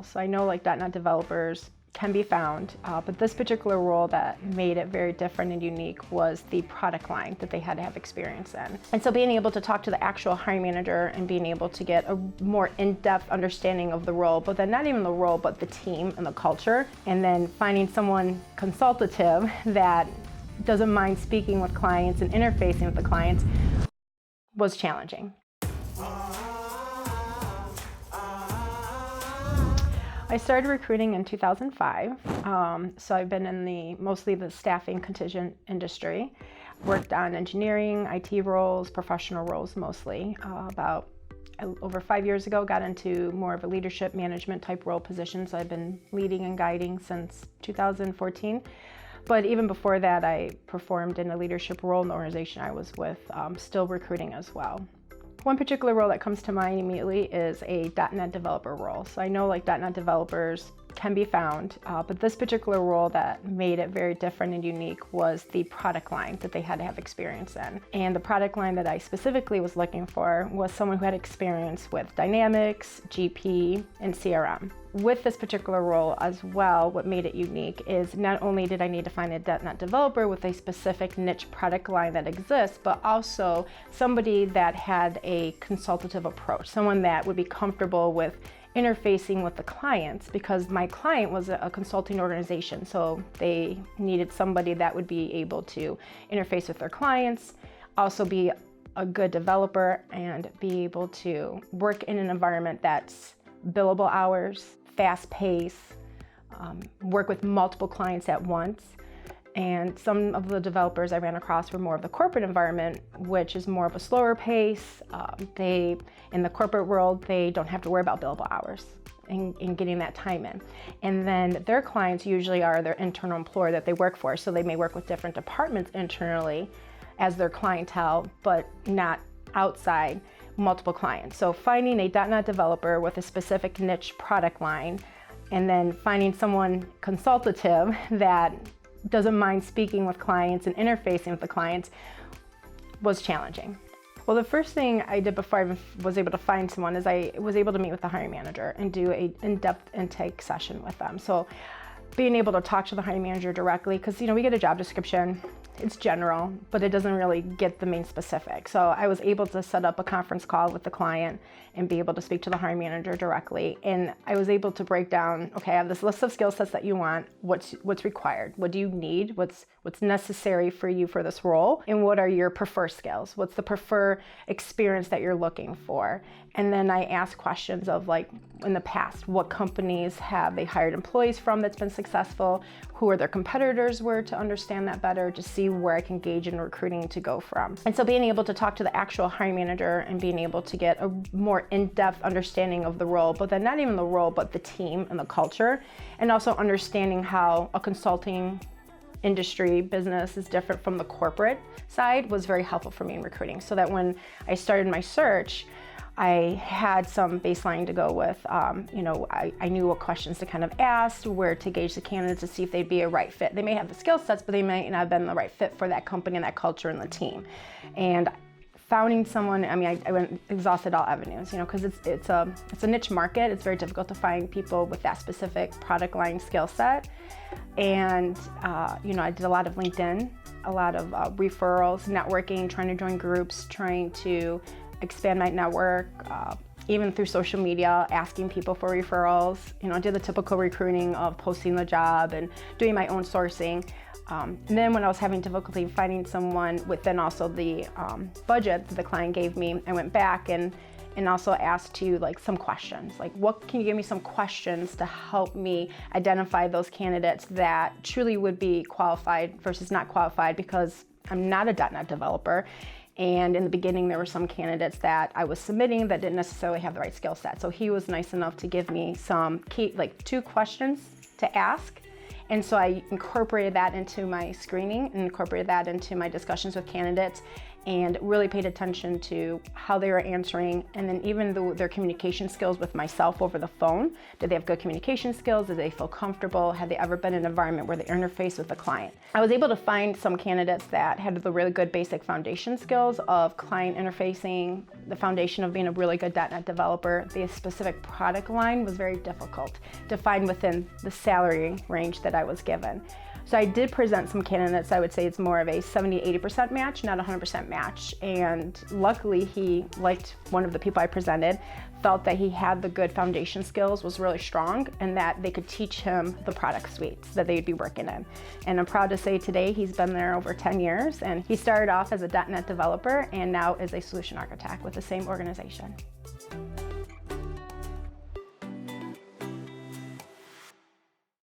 So I know like .NET developers can be found, but this particular role that made it very different and unique was the product line that they had to have experience in. And so being able to talk to the actual hiring manager and being able to get a more in-depth understanding of the role, but then not even the role, but the team and the culture, and then finding someone consultative that doesn't mind speaking with clients and interfacing with the clients was challenging. I started recruiting in 2005, so I've been in mostly the staffing contingent industry, worked on engineering, IT roles, professional roles mostly. About over 5 years ago, got into more of a leadership management type role position, so I've been leading and guiding since 2014. But even before that, I performed in a leadership role in the organization I was with, still recruiting as well. One particular role that comes to mind immediately is a .NET developer role. So I know like .NET developers can be found, but this particular role that made it very different and unique was the product line that they had to have experience in. And the product line that I specifically was looking for was someone who had experience with Dynamics, GP, and CRM. With this particular role as well, what made it unique is not only did I need to find a .NET developer with a specific niche product line that exists, but also somebody that had a consultative approach, someone that would be comfortable with interfacing with the clients, because my client was a consulting organization, so they needed somebody that would be able to interface with their clients, also be a good developer, and be able to work in an environment that's billable hours, fast pace, work with multiple clients at once. And some of the developers I ran across were more of the corporate environment, which is more of a slower pace. In the corporate world, they don't have to worry about billable hours and getting that time in. And then their clients usually are their internal employer that they work for. So they may work with different departments internally as their clientele, but not outside multiple clients. So finding a .NET developer with a specific niche product line, and then finding someone consultative that doesn't mind speaking with clients and interfacing with the clients was challenging. Well, the first thing I did before I was able to find someone is I was able to meet with the hiring manager and do an in-depth intake session with them. So being able to talk to the hiring manager directly, because we get a job description, it's general, but it doesn't really get the main specific. So I was able to set up a conference call with the client and be able to speak to the hiring manager directly. And I was able to break down, okay, I have this list of skill sets that you want, what's required, what do you need, what's necessary for you for this role, and what are your preferred skills, what's the preferred experience that you're looking for. And then I asked questions of like, in the past, what companies have they hired employees from that's been successful, who are their competitors were, to understand that better, to see where I can gauge in recruiting to go from. And so being able to talk to the actual hiring manager and being able to get a more in-depth understanding of the role, but then not even the role, but the team and the culture, and also understanding how a consulting industry business is different from the corporate side was very helpful for me in recruiting. So that when I started my search, I had some baseline to go with. I knew what questions to kind of ask, where to gauge the candidates to see if they'd be a right fit. They may have the skill sets, but they might not have been the right fit for that company and that culture and the team. And finding someone, I went exhausted all avenues, because it's a niche market. It's very difficult to find people with that specific product line skill set. And I did a lot of LinkedIn, a lot of referrals, networking, trying to join groups, trying to expand my network, even through social media, asking people for referrals. I did the typical recruiting of posting the job and doing my own sourcing. And then when I was having difficulty finding someone within also the budget that the client gave me, I went back and also asked you like some questions, like what can you give me some questions to help me identify those candidates that truly would be qualified versus not qualified, because I'm not a .NET developer. And in the beginning, there were some candidates that I was submitting that didn't necessarily have the right skill set. So he was nice enough to give me some key, like 2 questions to ask. And so I incorporated that into my screening and incorporated that into my discussions with candidates. and really paid attention to how they were answering, and then even their communication skills with myself over the phone. Did they have good communication skills? Did they feel comfortable? Had they ever been in an environment where they interface with the client? I was able to find some candidates that had the really good basic foundation skills of client interfacing, the foundation of being a really good .NET developer. The specific product line was very difficult to find within the salary range that I was given. So I did present some candidates. I would say it's more of a 70-80% match, not 100% match. And luckily he liked one of the people I presented, felt that he had the good foundation skills, was really strong, and that they could teach him the product suites that they'd be working in. And I'm proud to say today he's been there over 10 years, and he started off as a .NET developer and now is a solution architect with the same organization.